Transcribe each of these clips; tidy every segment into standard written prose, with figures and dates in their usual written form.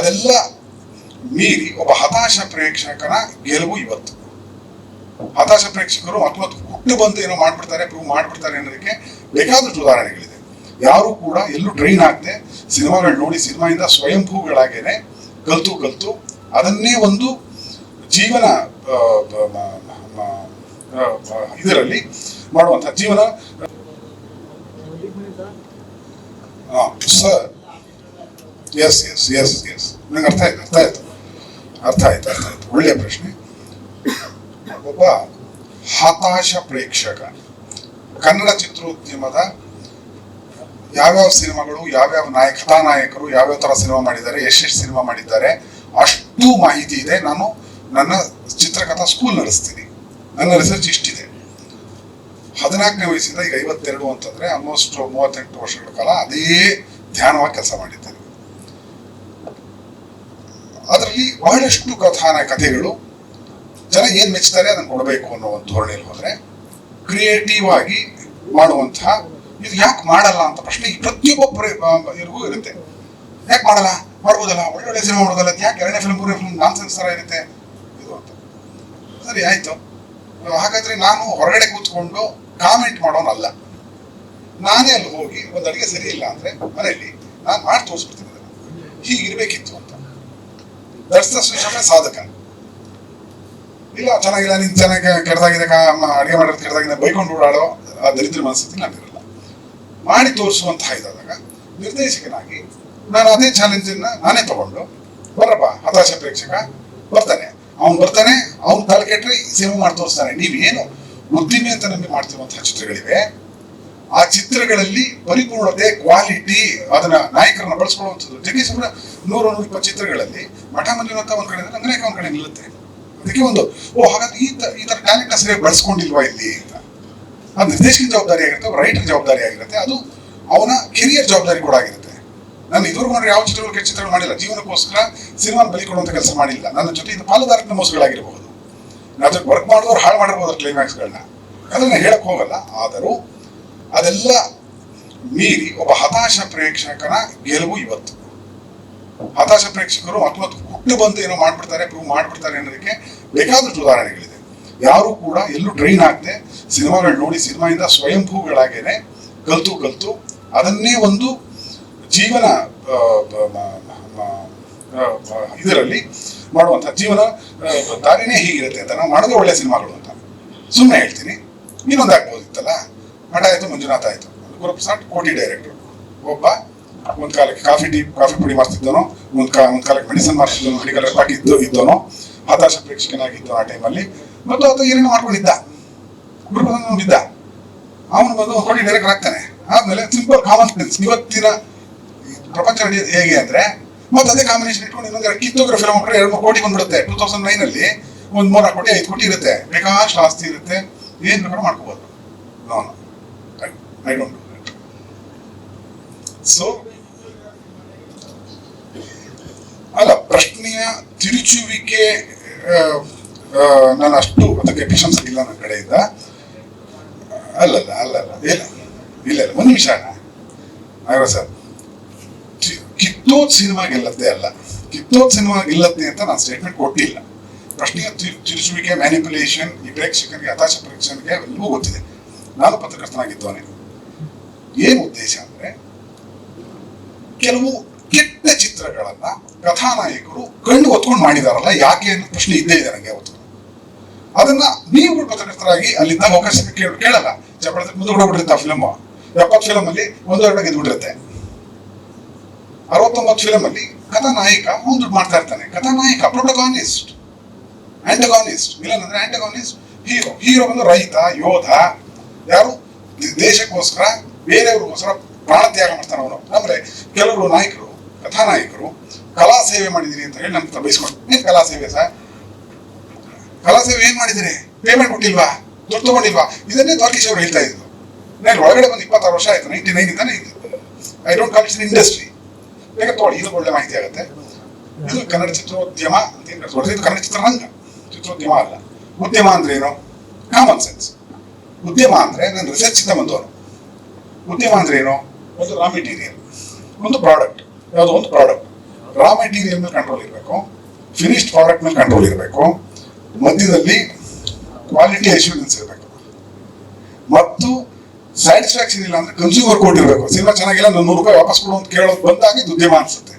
ಅದೆಲ್ಲ ಮೀರಿ ಒಬ್ಬ ಹತಾಶ ಪ್ರೇಕ್ಷಕನ ಗೆಲುವು ಇವತ್ತು. ಹತಾಶ ಪ್ರೇಕ್ಷಕರು ಅಥವಾ ಹುಟ್ಟು ಬಂದು ಏನೋ ಮಾಡ್ಬಿಡ್ತಾರೆ, ಪ್ರೂವ್ ಮಾಡ್ಬಿಡ್ತಾರೆ ಅನ್ನೋದಕ್ಕೆ ಬೇಕಾದಷ್ಟು ಉದಾಹರಣೆಗಳಿದೆ. ಯಾರು ಕೂಡ ಎಲ್ಲೂ ಟ್ರೈನ್ ಆಗದೆ ಸಿನಿಮಾಗಳು ನೋಡಿ ಸಿನಿಮಾಯಿಂದ ಸ್ವಯಂಭೂಗಳಾಗೇನೆ ಕಲ್ತು ಅದನ್ನೇ ಒಂದು ಜೀವನ ಇದರಲ್ಲಿ ಮಾಡುವಂತ ಜೀವನ. Sir S S S S ನಂಗೆ ಅರ್ಥ ಆಯ್ತು. ಒಳ್ಳೆಯ ಪ್ರಶ್ನೆ. ಒಬ್ಬ ಹತಾಶ ಪ್ರೇಕ್ಷಕ ಕನ್ನಡ ಚಿತ್ರೋದ್ಯಮದ ಯಾವ್ಯಾವ ಸಿನಿಮಾಗಳು, ಯಾವ್ಯಾವ ಕಥಾನಾಯಕರು ಯಾವ್ಯಾವ ತರ ಸಿನಿಮಾ ಮಾಡಿದ್ದಾರೆ, ಎಷ್ಟೆಷ್ಟು ಸಿನಿಮಾ ಮಾಡಿದ್ದಾರೆ ಅಷ್ಟು ಮಾಹಿತಿ ಇದೆ. ನಾನು ನನ್ನ ಚಿತ್ರಕಥಾ ಸ್ಕೂಲ್ ನಡೆಸ್ತೀನಿ. ನನ್ನ ರಿಸರ್ಚ್ ಇಷ್ಟಿದೆ. 14ನೇ ವಯಸ್ಸಿಂದ ಈಗ 52 ಅಂತಂದ್ರೆ ಆಲ್ಮೋಸ್ಟ್ 38 ವರ್ಷಗಳ ಕಾಲ ಅದೇ ಧ್ಯಾನವಾಗಿ ಕೆಲಸ ಮಾಡಿದ್ದೇನೆ. ಅದರಲ್ಲಿ ಬಹಳಷ್ಟು ಕಥೆಗಳು ಜನ ಏನ್ ಮೆಚ್ತಾರೆ ಅದನ್ನು ಕೊಡಬೇಕು ಅನ್ನೋ ಒಂದು ಧೋರಣೆಯಲ್ಲಿ ಹೋದ್ರೆ ಕ್ರಿಯೇಟಿವ್ ಆಗಿ ಮಾಡುವಂತಹ, ಇದು ಯಾಕೆ ಮಾಡಲ್ಲ ಅಂತ ಪ್ರಶ್ನೆ ಈ ಪ್ರತಿಯೊಬ್ಬರಿಗೂ ಇರುತ್ತೆ. ಯಾಕೆ ಮಾಡಲ್ಲ, ಮಾಡ್ಬೋದಲ್ಲ, ಒಳ್ಳೊಳ್ಳೆ ಸಿನಿಮಾ ಮಾಡೋದಲ್ಲ, ಯಾಕೆ 2ನೇ ಫಿಲ್ಮ್ 3ನೇ ಫಿಲ್ಮ್ ನಾನ್ಸೆನ್ಸ್ ತರ ಇರುತ್ತೆ ಇದು ಅಂತ. ಸರಿ ಆಯ್ತು, ಹಾಗಾದ್ರೆ ನಾನು ಹೊರಗಡೆ ಕೂತ್ಕೊಂಡು ಕಾಮೆಂಟ್ ಮಾಡೋನಲ್ಲ. ನಾನೇ ಅಲ್ಲಿ ಹೋಗಿ ಒಂದು ಅಡಿಗೆ ಸರಿ ಇಲ್ಲ ಅಂದ್ರೆ ಮನೆಯಲ್ಲಿ ನಾನು ಮಾಡಿ ತೋರಿಸ್ಬಿಡ್ತೀನಿ ಹೀಗಿರ್ಬೇಕಿತ್ತು ಅಂತ. ದರ್ಶನ ಸಾಧಕ ಇಲ್ಲ, ಚೆನ್ನಾಗಿಲ್ಲ, ನಿನ್ ಚೆನ್ನಾಗಿ ಕೆಡದಾಗಿದೆ, ಅಡಿಗೆ ಮಾಡೋದು ಕೆಡದಾಗಿದೆ ಬೈಕೊಂಡು ಓಡಾಡೋ ಆ ದರಿದ್ರ ಮನಸ್ಥಿತಿ ನಾನಿರಲ್ಲ. ಮಾಡಿ ತೋರಿಸುವಂತಹ ಇದಾದಾಗ ನಿರ್ದೇಶಕನಾಗಿ ನಾನು ಅದೇ ಚಾಲೆಂಜನ್ನ ನಾನೇ ತಗೊಂಡು ಬರಪ್ಪ ಹತಾಶ ಪ್ರೇಕ್ಷಕ ಬರ್ತಾನೆ, ಅವ್ನು ತಲೆ ಕೆಟ್ಟರೆ ಸಿನಿಮಾ ಮಾಡಿ ತೋರಿಸ್ತಾನೆ. ನೀವೇನು ಉದ್ದಿಮೆ ಅಂತ ನಂಬಿ ಮಾಡ್ತಿರುವಂತಹ ಚಿತ್ರಗಳಿವೆ, ಆ ಚಿತ್ರಗಳಲ್ಲಿ ಪರಿಪೂರ್ಣತೆ, ಕ್ವಾಲಿಟಿ, ಅದನ್ನ ನಾಯಕರನ್ನ ಬಳಸ್ಕೊಳ್ಳುವಂಥದ್ದು. ಜಗ್ಗೇಶ್ ಅವರ 100-120 ಚಿತ್ರಗಳಲ್ಲಿ ಮಠ ಮಂಜುನಾಥ ಒಂದ್ ಕಡೆ ರಂಗನಾಯಕ ಒಂದ್ ಕಡೆ ನಿಲ್ಲುತ್ತೆ. ಅದಕ್ಕೆ ಒಂದು ಹಾಗಾದ್ರೆ ಈ ತರ ಟ್ಯಾಲೆಂಟ್ ಸರಿಯಾಗಿ ಬಳಸ್ಕೊಂಡಿಲ್ವಾ ಇಲ್ಲಿ ಅಂತ. ಅದು ನಿರ್ದೇಶಕನ ಜವಾಬ್ದಾರಿ ಆಗಿರುತ್ತೆ, ರೈಟರ್ ಜವಾಬ್ದಾರಿ ಆಗಿರುತ್ತೆ, ಅದು ಅವನ ಕೆರಿಯರ್ ಜವಾಬ್ದಾರಿ ಕೂಡ ಆಗಿರುತ್ತೆ. ನಾನು ಇದುವರೆಗೂ ಮಾಡಿದ್ರೆ ಯಾವ ಚಿತ್ರಗಳು ಮಾಡಿಲ್ಲ. ಜೀವನಕ್ಕೋಸ್ಕರ ಸಿನಿಮಾ ಬಲಿ ಕೊಡುವಂತ ಕೆಲಸ ಮಾಡಿಲ್ಲ. ನನ್ನ ಜೊತೆ ಇದು ಪಾಲುದಾರಿಕೆ ಮೋಸಗಳಾಗಿರಬಹುದು, ಅದಕ್ಕೆ ವರ್ಕ್ ಮಾಡಿದವ್ರು ಹಾಳು ಮಾಡಿರ್ಬೋದು ಕ್ಲೈಮ್ಯಾಕ್ಸ್ಗಳನ್ನ, ಅದನ್ನ ಹೇಳಕ್ ಹೋಗಲ್ಲ. ಆದರೂ ಅದೆಲ್ಲ ಮೀರಿ ಒಬ್ಬ ಹತಾಶ ಪ್ರೇಕ್ಷಕನ ಗೆಲುವು ಇವತ್ತು. ಹತಾಶ ಪ್ರೇಕ್ಷಕರು ಅಥವಾ ಹುಟ್ಟು ಬಂದು ಏನೋ ಮಾಡ್ಬಿಡ್ತಾರೆ, ಪ್ರೂವ್ ಮಾಡ್ಬಿಡ್ತಾರೆ ಅನ್ನೋದಕ್ಕೆ ಬೇಕಾದಷ್ಟು ಉದಾಹರಣೆಗಳಿದೆ. ಯಾರು ಕೂಡ ಎಲ್ಲೂ ಟ್ರೈನ್ ಆಗದೆ ಸಿನಿಮಾಗಳು ನೋಡಿ ಸಿನಿಮಾಯಿಂದ ಸ್ವಯಂಭೂಗಳಾಗೇನೆ ಕಲ್ತು ಅದನ್ನೇ ಒಂದು ಜೀವನ ಇದರಲ್ಲಿ ಮಾಡುವಂತ ಜೀವನ ದಾರಿನೇ ಹೀಗಿರುತ್ತೆ ಅಂತ. ನಾವು ಮಾಡೋದೇ ಒಳ್ಳೆ ಸಿನಿಮಾಗಳು ಅಂತ ಸುಮ್ಮನೆ ಹೇಳ್ತೀನಿ. ಇನ್ನೊಂದು ಆಗ್ಬೋದಿತ್ತಲ್ಲ, ಮಠ ಆಯ್ತು, ಮಂಜುನಾಥ ಆಯ್ತು, ಗುರುಪ್ರಸಾದ್ ಕೋಟಿ ಡೈರೆಕ್ಟರ್. ಒಬ್ಬ ಒಂದ್ ಕಾಲಕ್ಕೆ ಕಾಫಿ ಪುಡಿ ಮಾಡ್ತಿದ್ದನೋ, ಒಂದ್ ಕಾಲಕ್ಕೆ ಮೆಡಿಸಿನ್ ಮಾಡ್ತಿದ್ದನೋ, ಮೆಡಿಕಲ್ ರೆಪಾರ್ಟ್ ಇದ್ದನೋ, ಹತಾಶ ಪ್ರೇಕ್ಷಕನಾಗಿದ್ದು ಆ ಟೈಮಲ್ಲಿ. ಮತ್ತು ಅದು ಏನೇನು ಮಾಡ್ಕೊಂಡಿದ್ದ, ಗುರುಪ್ರಸಾದ್ ಇದ್ದ, ಅವನು ಬಂದು ಕೋಟಿ ಡೈರೆಕ್ಟರ್ ಆಗ್ತಾನೆ. ಆದ್ಮೇಲೆ ಸಿಂಪಲ್ ಕಾಮನ್ ಸೆನ್ಸ್. ಇವತ್ತಿನ ಪ್ರಪಂಚ ನಡೆಯೋದು ಹೇಗೆ ಅಂದ್ರೆ, ಮತ್ತೆ ಅದೇ ಕಾಂಬಿನೇಷನ್ ಇಟ್ಕೊಂಡು ಇನ್ನೊಂದು ಕಿತ್ತೋಗ್ರ ಫಿಲ್ಮ್ ಹಾಕಿದ್ರೆ 2-3 ಕೋಟಿ ಬಂದ್ಬಿಡುತ್ತೆ. 2009 ಅಲ್ಲಿ ಒಂದು 3 ಕೋಟಿ 5 ಕೋಟಿ ಇರುತ್ತೆ, ಬೇಕಾಷ್ಟು ಆಸ್ತಿ ಇರುತ್ತೆ, ಏನ್ ಬೇಕಾದ್ರೂ ಮಾಡ್ಕೋಬಹುದು. I don't do that. So ಅಲ್ಲ, ಪ್ರಶ್ನೆಯ ತಿರುಚುವಿಕೆ ನಾನು ಅಷ್ಟು ಅದಕ್ಕೆ ಪ್ರಶಂಸೆ ಇಲ್ಲ ನನ್ನ ಕಡೆಯಿಂದ. ಅಲ್ಲಲ್ಲ ಇಲ್ಲ ಒಂದು ನಿಮಿಷ ಸರ್. ಕಿತ್ತೋದ್ ಸಿನಿಮಾ ಗೆಲ್ಲತ್ತೆ ಅಲ್ಲ, ಕಿತ್ತೋದ್ ಸಿನಿಮಾ ಗೆಲ್ಲತ್ತೆ ಅಂತ ನಾನು ಸ್ಟೇಟ್ಮೆಂಟ್ ಕೊಟ್ಟಿಲ್ಲ. ಪ್ರಶ್ನೆಯ ತಿರುಚುವಿಕೆ, ಮ್ಯಾನಿಪುಲೇಷನ್ ಈ ಪ್ರೇಕ್ಷಕನಿಗೆ, ಹತಾಶ ಪ್ರೇಕ್ಷಕನಿಗೆ ಎಲ್ಲವೂ ಗೊತ್ತಿದೆ. ನಾನು ಪತ್ರಕರ್ತನಾಗಿದ್ದವನೇ. ಏನ್ ಉದ್ದೇಶ ಅಂದ್ರೆ, ಕೆಲವು ಕೆಟ್ಟ ಚಿತ್ರಗಳನ್ನ ಕಥಾನಾಯಕರು ಕಣ್ಣು ಹೊತ್ಕೊಂಡು ಮಾಡಿದಾರಲ್ಲ, ಯಾಕೆ ಅನ್ನೋ ಪ್ರಶ್ನೆ ಇದ್ದೇ ಇದೆ ನನಗೆ ಅವತ್ತು. ಅದನ್ನ ನೀವು ಪತ್ರಕರ್ತರಾಗಿ ಅಲ್ಲಿದ್ದಾಗ ಅವಕಾಶ ಕೇಳಲ್ಲ. ಚಪ್ಪಳದ ಮುಂದೆ ಹೊಡಬಿಟ್ಟಿರುತ್ತೆ ಆ ಫಿಲಮ್. 70 ಫಿಲಮ್ ಅಲ್ಲಿ 1-2 ಗೆದ್ಬಿಟ್ಟಿರುತ್ತೆ. 69 ಫಿಲಮ್ ಅಲ್ಲಿ ಕಥಾನಾಯಕ ಒಂದು ಮಾಡ್ತಾ ಇರ್ತಾನೆ. ಕಥಾನಾಯಕ ಪ್ರೊಟಗಾನಿಸ್ಟ್, ಆಂಟಗಾನಿಸ್ಟ್. ವಿಲನ್ ಅಂದ್ರೆ ಆಂಟಗಾನಿಸ್ಟ್, ಹೀರೋ ಬಂದು ರೈತ, ಯೋಧ, ಯಾರು ದೇಶಕ್ಕೋಸ್ಕರ ಬೇರೆಯವ್ರಿಗೋಸ್ಕರ ಪ್ರಾಣ ತ್ಯಾಗ ಮಾಡ್ತಾನೆ ಅವನು. ಅಂದ್ರೆ ಕೆಲವರು ನಾಯಕರು, ಕಥಾನಾಯಕರು ಕಲಾ ಸೇವೆ ಮಾಡಿದೀನಿ ಅಂತ ಹೇಳಿ ನನ್ನ ಹತ್ರ ಬಯಸ್ಕೊಂಡು, ಏನ್ ಕಲಾ ಸೇವೆ ಸರ್, ಕಲಾ ಸೇವೆ ಏನ್ ಮಾಡಿದಿರಿ, ಪೇಮೆಂಟ್ ಕೊಟ್ಟಿಲ್ವಾ, ದುಡ್ಡು ತಗೊಂಡಿಲ್ವಾ? ಇದನ್ನೇ ದ್ವಾರಕೀಶ್ ಅವರು ಹೇಳ್ತಾ ಇದ್ರು. ನಾನು ಒಳಗಡೆ ಬಂದು 26 ವರ್ಷ ಆಯ್ತು, 99 ಇಂದಾನೆ I don't call it industry. ಬೇಗ ತಗೊಳ್ಳಿ, ಇದು ಒಳ್ಳೆ ಮಾಹಿತಿ ಆಗುತ್ತೆ. ಇದು ಕನ್ನಡ ಚಿತ್ರೋದ್ಯಮ ಅಂತ ಏನ್ ಇದು ಕನ್ನಡ ಚಿತ್ರರಂಗ, ಚಿತ್ರೋದ್ಯಮ ಅಲ್ಲ. ಉದ್ಯಮ ಅಂದ್ರೆ ಏನು? Common sense. ಉದ್ಯಮ ಅಂದ್ರೆ ನಾನು ರಿಸರ್ಚ್ ಇಂದ ಬಂದವನು. ಉದ್ಯಮ ಅಂದ್ರೆ ಏನು? ಒಂದು ರಾ ಮೆಟೀರಿಯಲ್, ಒಂದು ಪ್ರಾಡಕ್ಟ್, ಯಾವುದೋ ಒಂದು ಪ್ರಾಡಕ್ಟ್. ರಾ ಮೆಟೀರಿಯಲ್ ಮೇಲೆ ಕಂಟ್ರೋಲ್ ಇರಬೇಕು, ಫಿನಿಶ್ಡ್ ಪ್ರಾಡಕ್ಟ್ ಮೇಲೆ ಕಂಟ್ರೋಲ್ ಇರಬೇಕು, ಮಧ್ಯದಲ್ಲಿ ಕ್ವಾಲಿಟಿ ಅಶ್ಯೂರೆನ್ಸ್ ಇರಬೇಕು, ಮತ್ತು ಸ್ಯಾಟಿಸ್ಫ್ಯಾಕ್ಷನ್ ಇಲ್ಲ ಅಂದ್ರೆ ಕನ್ಸ್ಯೂಮರ್ ಕೋರ್ಟ್ ಇರಬೇಕು. ಸಿನಿಮಾ ಚೆನ್ನಾಗಿಲ್ಲ, ನಾನು ₹100 ವಾಪಸ್ ಕೊಡು ಅಂತ ಕೇಳೋದು ಬಂದಾಗ ಇದು ಉದ್ಯಮ ಅನ್ಸುತ್ತೆ.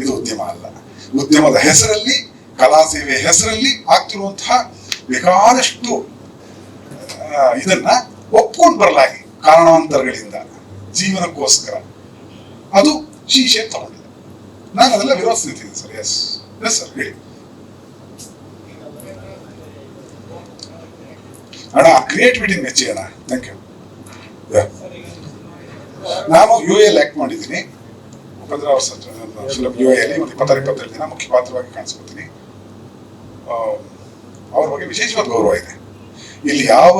ಇದು ಉದ್ಯಮ ಅಲ್ಲ. ಉದ್ಯಮದ ಹೆಸರಲ್ಲಿ, ಕಲಾ ಸೇವೆ ಹೆಸರಲ್ಲಿ ಆಗ್ತಿರುವಂತಹ ಬೇಕಾದಷ್ಟು ಇದನ್ನ ಒಪ್ಕೊಂಡು ಬರಲಾಗಿ ಕಾರಣಾಂತರಗಳಿಂದ ಜೀವನಕ್ಕೋಸ್ಕರ ಅದು ಶೇಪ್ ತಗೊಂಡಿದೆ. ನಾನು ಅದೆಲ್ಲ ವಿರೋಧಿಸ್ತಿದ್ದೀನಿ ಸರ್. ಎಸ್ ಎಸ್ ಸರ್, ಹೇಳಿ ಅಣ್ಣ. ಕ್ರಿಯೇಟಿವಿಟಿ ಮೆಚ್ಚಿ ಅಣ್ಣ, ಥ್ಯಾಂಕ್ ಯು. ನಾನು UA ಆಕ್ಟ್ ಮಾಡಿದ್ದೀನಿ. ಉಪೇಂದ್ರ ಅವರ ಫಿಲಂ UA ಅಲ್ಲಿ ಒಂದು 26-27 ದಿನ ಮುಖ್ಯ ಪಾತ್ರವಾಗಿ ಕಾಣಿಸ್ಕೊತೀನಿ. ಅವ್ರ ಬಗ್ಗೆ ವಿಶೇಷವಾದ ಗೌರವ ಇದೆ. ಇಲ್ಲಿ ಯಾವ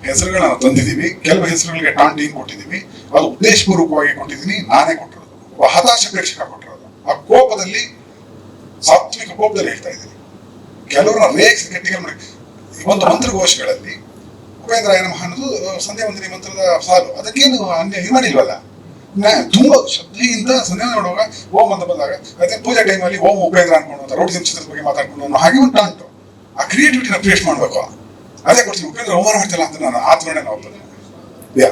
ಹೆಸರುಗಳನ್ನ ತಂದಿದ್ದೀವಿ, ಕೆಲವು ಹೆಸರುಗಳಿಗೆ ಟಾಂಟೀನ್ ಕೊಟ್ಟಿದ್ದೀವಿ, ಅದು ಉದ್ದೇಶಪೂರ್ವಕವಾಗಿ ಕೊಟ್ಟಿದ್ದೀನಿ, ನಾನೇ ಕೊಟ್ಟಿರೋದು. ಹತಾಶ ಪ್ರೇಕ್ಷಕ ಕೊಟ್ಟಿರೋದು. ಆ ಕೋಪದಲ್ಲಿ, ಸಾತ್ವಿಕ ಕೋಪದಲ್ಲಿ ಹೇಳ್ತಾ ಇದ್ದೀನಿ. ಕೆಲವರನ್ನ ರೇಕ್ಸ್ ಗಟ್ಟಿಗೆ ಮಾಡಿ ಒಂದು ಮಂತ್ರಘೋಷಗಳಲ್ಲಿ ಉಪೇಂದ್ರ ನಮಃ ಅನ್ನೋದು ಸಂಧ್ಯಾ ವಂದನೆ ಮಂತ್ರದ ಸಾಲು, ಅದಕ್ಕೇನು ಇದು ಮಾಡಿಲ್ವಲ್ಲ. ತುಂಬಾ ಶ್ರದ್ಧೆಯಿಂದ ಸಂಧ್ಯಾ ಮಾಡುವಾಗ ಓಂ ಅಂತ ಬಂದಾಗ ಅದೇ ಪೂಜಾ ಟೈಮಲ್ಲಿ ಓಂ ಉಪೇಂದ್ರ ಅನ್ಕೊಂಡು ರೌಡಿ ಚಿತ್ರದ ಬಗ್ಗೆ ಮಾತಾಡ್ಕೊಂಡು ಹಾಗೆ ಒಂದು ಟಾಂಟು. ಆ ಕ್ರಿಯೇಟಿವಿಟಿನ ಕ್ರಿಯೇಟ್ ಮಾಡ್ಬೇಕು. ಅದೇ ಕೊಡ್ತೀನಿ. ಉಪೇಂದ್ರ ಅವಮಾನ ಮಾಡ್ತಿಲ್ಲ ಅಂತ ನಾನು ಆತ್ಮನೆ ನಾವು ಯಾ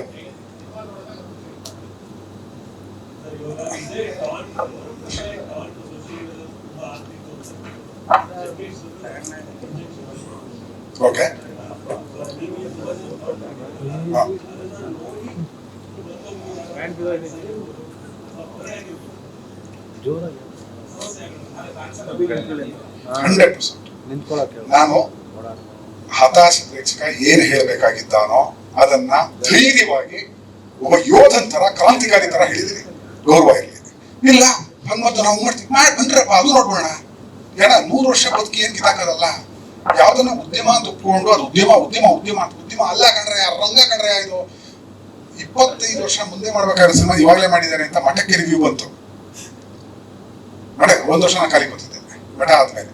ಓಕೆ. ನಾನು ಹತಾಶ ಪ್ರೇಕ್ಷಕ ಏನ್ ಹೇಳ್ಬೇಕಾಗಿದ್ದಾನೋ ಅದನ್ನ ಧೈರ್ಯವಾಗಿ ಒಬ್ಬ ಯೋಧನ್ ತರ, ಕ್ರಾಂತಿಕಾರಿ ತರ ಹೇಳಿದೀನಿ. ಗೌರವ ಇರಲಿ. ಇಲ್ಲ ಹಂಗಂತ ನಾವು ಮಾಡ್ತೀವಿ ಬಂದ್ರಪ್ಪ, ಅದು ನೋಡ್ಬೋಣ. ಏನ 100 ವರ್ಷ ಬದುಕಿ ಏನ್ ಕಿತಾಕದಲ್ಲ. ಯಾವ್ದನ್ನ ಉದ್ಯಮ ಅಂತ ಒಪ್ಕೊಂಡು ಅದು ಉದ್ಯಮ ಉದ್ಯಮ ಉದ್ಯಮ ಉದ್ಯಮ ಅಲ್ಲ ಕಣ್ರೆ, ರಂಗ ಕಣ್ರೆ. ಇದು 25 ವರ್ಷ ಮುಂದೆ ಮಾಡ್ಬೇಕಾದ್ರೆ ಸಿನಿಮಾ ಇವಾಗಲೇ ಮಾಡಿದ್ದಾರೆ ಅಂತ ಮಠಕ್ಕೆ ರಿವ್ಯೂ ಬಂತು. ನೋಡಿ, 1 ವರ್ಷ ನಾನು ಖಾಲಿ ಕೂತಿದ್ದೆ ಮಠ ಆದ್ಮೇಲೆ.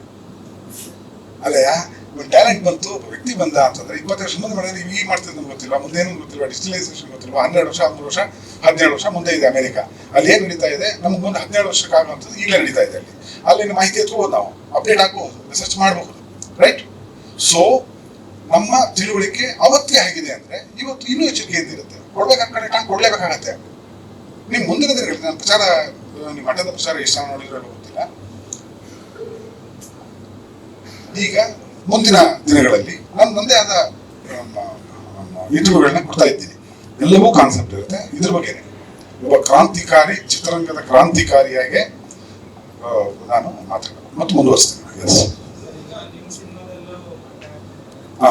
ಅಲ್ಲಯ್ಯ, ಒಂದು ಟ್ಯಾಲೆಂಟ್ ಬಂತು, ಒಬ್ಬ ವ್ಯಕ್ತಿ ಬಂದ ಅಂತಂದ್ರೆ 20 ವರ್ಷ ಮುಂದೆ ಮಾಡಿದ್ರೆ ಈಗ ಮಾಡ್ತಿದ್ದು ನಮ್ಗೆ ಗೊತ್ತಿಲ್ವಾ, ಮುಂದೇನು ಗೊತ್ತಿಲ್ವಾ, ಡಿಜಿಟಲೈಸೇಷನ್ ಗೊತ್ತಿಲ್ವಾ. 12 ವರ್ಷ, 13 ವರ್ಷ, 17 ವರ್ಷ ಮುಂದೆ ಇದೆ ಅಮೆರಿಕ. ಅಲ್ಲಿ ಏನ್ ನಡೀತಾ ಇದೆ ನಮ್ಗೆ ಮುಂದೆ 17 ವರ್ಷಕ್ಕೆ ಆಗುವಂಥದ್ದು ಈಗಲೇ ನಡೀತಾ ಇದೆ. ಅಲ್ಲಿನ ಮಾಹಿತಿ ಎತ್ಕೋಬಹುದು, ನಾವು ಅಪ್ಡೇಟ್ ಆಗ್ಬಹುದು, ರಿಸರ್ಚ್ ಮಾಡಬಹುದು. ರೈಟ್. ಸೊ ನಮ್ಮ ತಿಳುವಳಿಕೆ ಅವತ್ತೇ ಆಗಿದೆ ಅಂದ್ರೆ ಇವತ್ತು ಇನ್ನೂ ಎಚ್ಚರಿಕೆಯಿಂದ ಇರುತ್ತೆ. ಕೊಡ್ಬೇಕಾಗ್ತದೆ, ಟೈಮ್ ಕೊಡ್ಲೇಬೇಕಾಗತ್ತೆ. ನಿಮ್ ಮುಂದಿನ ದಿನಗಳಲ್ಲಿ ನಾನು ಪ್ರಚಾರ, ನಿಮ್ಮ ಮಠದ ಪ್ರಚಾರ ಎಷ್ಟು ನೋಡಿದ್ರೆ ಗೊತ್ತಿಲ್ಲ. ಈಗ ಮುಂದಿನ ದಿನಗಳಲ್ಲಿ ನಾನು ನಂದೇ ಆದ ಇಂಟರ್ವ್ಯೂಗಳನ್ನ ಕೊಡ್ತಾ ಇದ್ದೀನಿ. ಎಲ್ಲವೂ ಕಾನ್ಸೆಪ್ಟ್ ಇರುತ್ತೆ ಇದ್ರ ಬಗ್ಗೆ. ಒಬ್ಬ ಕ್ರಾಂತಿಕಾರಿ, ಚಿತ್ರರಂಗದ ಕ್ರಾಂತಿಕಾರಿಯಾಗಿ ನಾನು ಮಾತಾಡೋದು ಮತ್ತು ಮುಂದುವರಿಸ್ತೀನಿ. ಎಸ್. ಹಾ,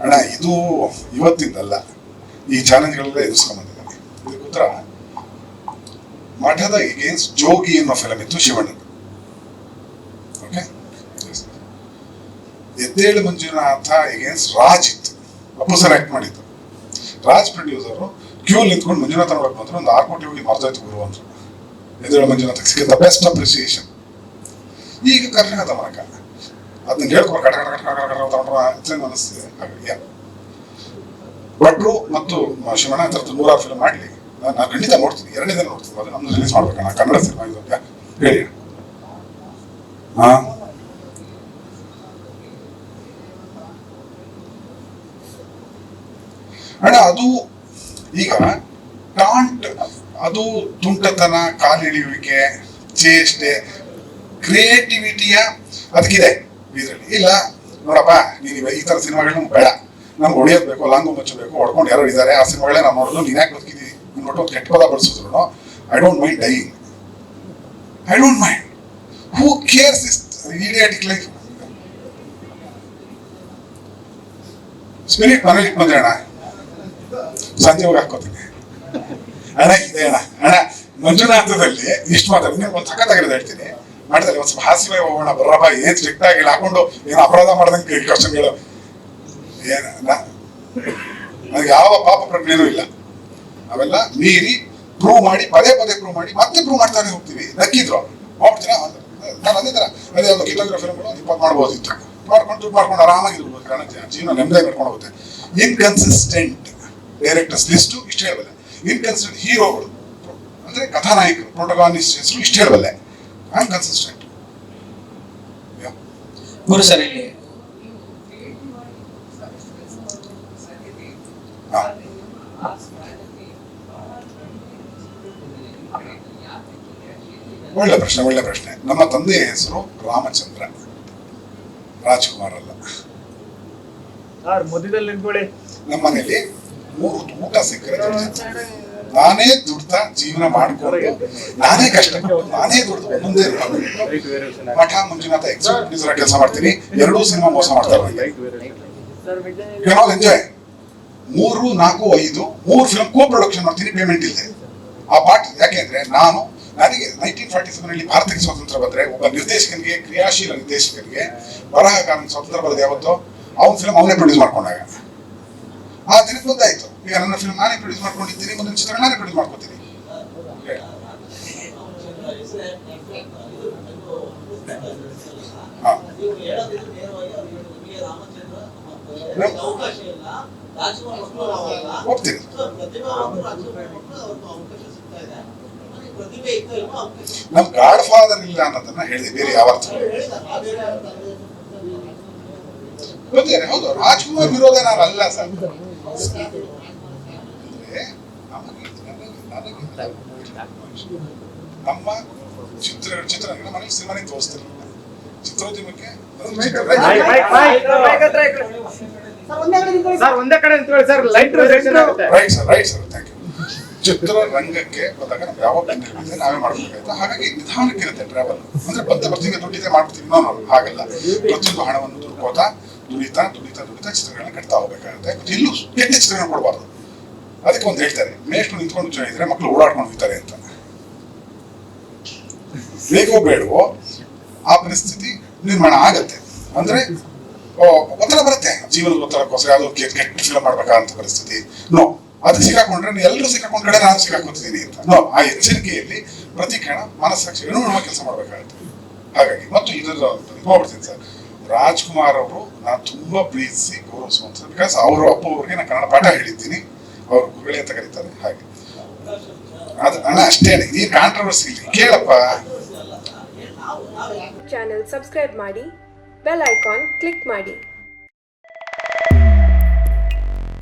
ಅಣ್ಣ, ಇದು ಇವತ್ತಿಂದಲ್ಲ, ಈ ಚಾಲೆಂಜ್ಗಳೆಲ್ಲ ಎದುರಿಸ್ಕೊಂಡ್ ಬಂದಿದ್ದಾನೆ. ಇದಕ್ಕೆ ಉತ್ತರ ಮಠದ ಎಗೇನ್ಸ್ಟ್ ಜೋಗಿ ಅನ್ನೋ ಫಿಲಮ್ ಇತ್ತು, ಶಿವಣ್ಣನ. ಓಕೆ. ಎದ್ದೇಳು ಮಂಜುನಾಥ ಎಗೇನ್ಸ್ಟ್ ರಾಜ್ ಇತ್ತು, ಅಪ್ಪು ಸರ್ ಆಕ್ಟ್ ಮಾಡಿದ್ದು. ರಾಜ್ ಪ್ರೊಡ್ಯೂಸರು ಕ್ಯೂ ನಿಂತ್ಕೊಂಡು ಮಂಜುನಾಥ ನೋಡಕ್ ಬಂದ್ರು. ಒಂದು 6 ಕೋಟಿ ಹೋಗಿ ಮರ್ದಾಯ್ತು ಗುರು ಅಂದ್ರು. ಎದ್ದೇಳು ಮಂಜುನಾಥಕ್ಕೆ ಸಿಕ್ಕಿದ ಬೆಸ್ಟ್ ಅಪ್ರಿಸಿಯೇಷನ್. ಈಗ ಕರ್ನಾಟಕದ ಮನಕ ಅದನ್ನ ಹೇಳ್ಕೊಂಡು ಕಟ ಕಟ ಕಟ ಕಟ ತಗೊಂಡ್ರೆ ಅನಿಸ್ತಿದೆ. ಭಟ್ರು ಮತ್ತು ಶಿವಣ್ಣ ಥರದ್ದು 100 ಫಿಲ್ಮ್ ಮಾಡಲಿ, ನಾನು ಖಂಡಿತ ನೋಡ್ತೀನಿ. 2ನೇ ದಿನ ನೋಡ್ತೀನಿ. ಅದು ನಮ್ದು ರಿಲೀಸ್ ಮಾಡ್ಬೇಕಣ್ಣ, ಕನ್ನಡ ಸಿನಿಮಾ ಇದು. ಹೇಳಿ. ಹಾ, ಅಣ್ಣ, ಅದು ಈಗ ಟಾಂಟ್, ಅದು ತುಂಟತನ, ಕಾಲಿಳಿಯುವಿಕೆ, ಚೇಷ್ಟೆ, ಕ್ರಿಯೇಟಿವಿಟಿಯ ಅದಕ್ಕಿದೆ ಇದರಲ್ಲಿ. ಇಲ್ಲ ನೋಡಪ್ಪ, ನೀನು ಈ ತರ ಸಿನಿಮಾಗಳು ನಮ್ಗೆ ಬೇಡ, ನಮ್ಗೆ ಹೊಡೆಯೋದು ಬೇಕು, ಲಾಂಗು ಮುಚ್ಚಬೇಕು, ಹೊಡ್ಕೊಂಡು ಯಾರು ಇದ್ದಾರೆ, ಆ ಸಿನಿಮಾಗಳೇ ನಾವು ನೋಡೋದು. ನೀನ್ ಯಾಕೆ ಬದುಕಿದ್ದೀವಿ ಅಂದ್ಬಿಟ್ಟು ಒಂದು ಕೆಟ್ಟ ಪದ ಬಳಸಿದ್ರು, I don't mind dying, I don't mind. Who cares this idiotic life? Spirit ಮನೇಲಿ ಬಂದ್ರೆ ಅಣ್ಣ, ಸಂಜೆ ಹೋಗಿ ಹಾಕೋತೀನಿ ಅಣ್ಣ. ಇದೆ ಅಣ್ಣ. ಅಣ್ಣ, ಮಂಜುನಾಥದಲ್ಲಿ ಇಷ್ಟು ಮಾತಾಡ್ತೀನಿ, ಒಂದು ಸಖತ್ತಾಗಿರೋದು ಹೇಳ್ತೀನಿ. ಮಾಡಿದ್ರೆ ಒಂದು ಸ್ವಲ್ಪ ಹಾಸ್ಯ ಹೋಗೋಣ ಬರ್ರಪ್ಪ, ಏನ್ ಸ್ಟ್ರಿಕ್ಟ್ ಆಗಿಲ್ಲ ಹಾಕೊಂಡು ಏನು ಅಪರಾಧ ಮಾಡ್ದಂಗೆ ಕ್ವಶನ್ಗಳು. ಏನ ನನಗೆ ಯಾವ ಪಾಪ ಪ್ರಜ್ಞೆನೂ ಇಲ್ಲ. ಅವೆಲ್ಲ ಮೀರಿ ಪ್ರೂವ್ ಮಾಡಿ, ಪದೇ ಪದೇ ಪ್ರೂವ್ ಮಾಡಿ, ಮತ್ತೆ ಪ್ರೂವ್ ಮಾಡ್ತಾನೆ ಹೋಗ್ತೀವಿ. ನಕ್ಕಿದ್ರು ಹೋಗ್ತೀರಾ? ನಾನು ಅದೇ ತರ ಅದೇ ಒಂದು ಕಿಲೋಗ್ರಾಮ್ ಫಿಲ್ಮ್ಗಳು 20 ಮಾಡ್ಬೋದಿತ್ತು. ಮಾಡ್ಕೊಂಡು ದುಡ್ಡು ಮಾಡ್ಕೊಂಡು ಆರಾಮಾಗಿರ್ಬೋದು, ಕಾರಣ ಜೀವನ ನೆಮ್ಮದಿ ಮಾಡ್ಕೊಂಡು ಹೋಗುತ್ತೆ. ಇನ್ಕನ್ಸಿಸ್ಟೆಂಟ್ ಡೈರೆಕ್ಟರ್ಸ್ ಲಿಸ್ಟು ಇಷ್ಟು ಹೇಳ್ಬೋದು. ಇನ್ಕನ್ಸಿಸ್ಟೆಂಟ್ ಹೀರೋಗಳು ಅಂದ್ರೆ ಕಥಾನಾಯಕರು ಪ್ರೊಟಗಾನಿಸ್ಟ್ ಹೆಸರು ಇಷ್ಟು ಹೇಳಬಲ್ಲೆ. I am consistent. Guru sir ಇಲ್ಲಿ ಒಳ್ಳೆ ಪ್ರಶ್ನೆ. ನಮ್ಮ ತಂದೆಯ ಹೆಸರು ರಾಮಚಂದ್ರ, ರಾಜ್ಕುಮಾರ್ ಅಲ್ಲ. ನಮ್ಮ ಮನೇಲಿ 3 ಊಟ ಸಿಕ್ಕರೆ ನಾನೇ ದುಡ್ತಾ ಜೀವನ ಮಾಡ್ಕೊಂಡು ನಾನೇ ಕಷ್ಟಪಟ್ಟು ನಾನೇ ದುಡ್ದು ಮುಂದೆ ಮಠ ಮಂಜುನಾಥ ಎಕ್ಸಿಕ್ಯೂಟಿವ್ ಕೆಲಸ ಮಾಡ್ತೀನಿ. 2 ಸಿನಿಮಾ ಮೋಸ ಮಾಡ್ತಾರೆ. ಎಂಜಾಯ್ 3, 4, 5 3 ಫಿಲ್ಮ್ ಕೋ ಪ್ರೊಡಕ್ಷನ್ ಮಾಡ್ತೀನಿ, ಪೇಮೆಂಟ್ ಇಲ್ಲ. ಆ ಪಾರ್ಟ್ ಯಾಕೆಂದ್ರೆ ನನಗೆ 1947 ಭಾರತಕ್ಕೆ ಸ್ವಾತಂತ್ರ್ಯ ಬಂದ್ರೆ ಒಬ್ಬ ನಿರ್ದೇಶಕನಿಗೆ, ಕ್ರಿಯಾಶೀಲ ನಿರ್ದೇಶಕನಿಗೆ, ಬರಹಗಾರನ ಸ್ವಾತಂತ್ರ್ಯ ಬರೋದು ಯಾವತ್ತೋ ಅವ್ನ ಫಿಲ್ಮ್ ಅವನೇ ಪ್ರೊಡ್ಯೂಸ್ ಮಾಡ್ಕೊಂಡಾಗ. ಆ ದಿನಕ್ಕೆ ಬಂದಾಯ್ತು. ಈಗ ನನ್ನ ಫಿಲ್ಮ್ ನಾನೇ ಪ್ರೊಡ್ಯೂಸ್ ಮಾಡ್ಕೊಂಡಿದ್ದೀನಿ, ಮುಂದಿನ ಚಿತ್ರ ನಾನೇ ಪ್ರೊಡ್ಯೂಸ್ ಮಾಡ್ಕೊತೀನಿ. ಹೋಗ್ತೀನಿ. ನಮ್ ಗಾಡ್ ಫಾದರ್ ಇಲ್ಲ ಅನ್ನೋದನ್ನ ಹೇಳಿದೆ, ಬೇರೆ ಯಾವ ಅರ್ಥ ಗೊತ್ತೇನೆ. ಹೌದು, ರಾಜ್ಕುಮಾರ್ ವಿರೋಧ ನಾನು ಅಲ್ಲ ಸರ್. ನಮ್ಮ ಚಿತ್ರರಂಗ ಮನೇಲಿ ಸಿನಿಮಾನೇ ತೋರಿಸ್ತಿರ್ಲಿಲ್ಲ. ಚಿತ್ರೋದ್ಯಮಕ್ಕೆ ಚಿತ್ರರಂಗಕ್ಕೆ ಬಂದಾಗ ನಾವು ಯಾವ ಬೆನ್ನೆಲುಬಿದೆ ನಾವೇ ಮಾಡ್ಬೇಕಾಯ್ತು. ಹಾಗಾಗಿ ನಿಧಾನಕ್ಕೆ ಇರುತ್ತೆ ಟ್ರಾವೆಲ್. ಅಂದ್ರೆ ಬರ್ತೀನಿ ದುಡ್ಡಿದೆ ಮಾಡ್ಬಿಡ್ತೀವಿ, ಹಾಗಲ್ಲ. ಪ್ರತಿಯೊಂದು ಹಣವನ್ನು ದುಡಿತಾ ಚಿತ್ರಗಳನ್ನ ಕಟ್ತಾ ಹೋಗ್ಬೇಕಾಗುತ್ತೆ. ಎಲ್ಲೂ ಕೆಟ್ಟ ಚಿತ್ರಗಳನ್ನ ಕೊಡಬಾರ್ದು. ಅದಕ್ಕೆ ಒಂದು ಹೇಳ್ತಾರೆ, ಮೇಷ್ಟ್ರು ನಿಂತ್ಕೊಂಡು ಇದ್ರೆ ಮಕ್ಕಳು ಓಡಾಡ್ಕೊಂಡು ಹೋಗ್ತಾರೆ ಅಂತ. ಬೇಕೋ ಬೇಡವೋ ಆ ಪರಿಸ್ಥಿತಿ ನಿರ್ಮಾಣ ಆಗತ್ತೆ. ಅಂದ್ರೆ ಒತ್ತಡ ಬರುತ್ತೆ, ಜೀವನದ ಒತ್ತಡಕ್ಕೋಸ್ಕರ ಯಾವ್ದೋ ಕೆಟ್ಟ ಫಿಲ್ಮ್ ಮಾಡ್ಬೇಕಂತ ಪರಿಸ್ಥಿತಿ. ಅದಕ್ಕೆ ಸಿಕ್ಕಾಕೊಂಡ್ರೆ ಎಲ್ಲರೂ ಸಿಕ್ಕಾಕೊಂಡ ಕಡೆ ನಾನು ಸಿಕ್ಕಾಕೊತಿದ್ದೀನಿ ಅಂತ. ಆ ಎಚ್ಚರಿಕೆಯಲ್ಲಿ ಪ್ರತಿ ಕ್ಷಣ ಮನಸ್ಸಾಕ್ಷಿಗಳು ನಮ್ಮ ಕೆಲಸ ಮಾಡ್ಬೇಕಾಗುತ್ತೆ. ಹಾಗಾಗಿ ಮತ್ತು ಹೋಗ್ಬಿಡ್ತೀನಿ ಸರ್, ರಾಜ್ಕುಮಾರ್ ಅವರು ನಾನು ತುಂಬಾ ಪ್ರೀತಿಸಿ ಗೌರವಿಸುವಂತ. ಬಿಕಾಸ್ ಅವರು ಅಪ್ಪ ಅವ್ರಿಗೆ ನಾನು ಕನ್ನಡ ಪಾಠ ಹೇಳಿದ್ದೀನಿ, ಅವರು ಗುರುಗಳೇ ಅಂತ ಕರೀತಾರೆ. ಹಾಗೆ ಅದು ಅಣ್ಣ ಅಷ್ಟೇನೆ, ಈ ಕಾಂಟ್ರವರ್ಸಿ ಇಲ್ಲ. ಕೇಳಪ್ಪ. ಚಾನೆಲ್ ಸಬ್ಸ್ಕ್ರೈಬ್ ಮಾಡಿ, ಬೆಲ್ ಐಕಾನ್ ಕ್ಲಿಕ್ ಮಾಡಿ.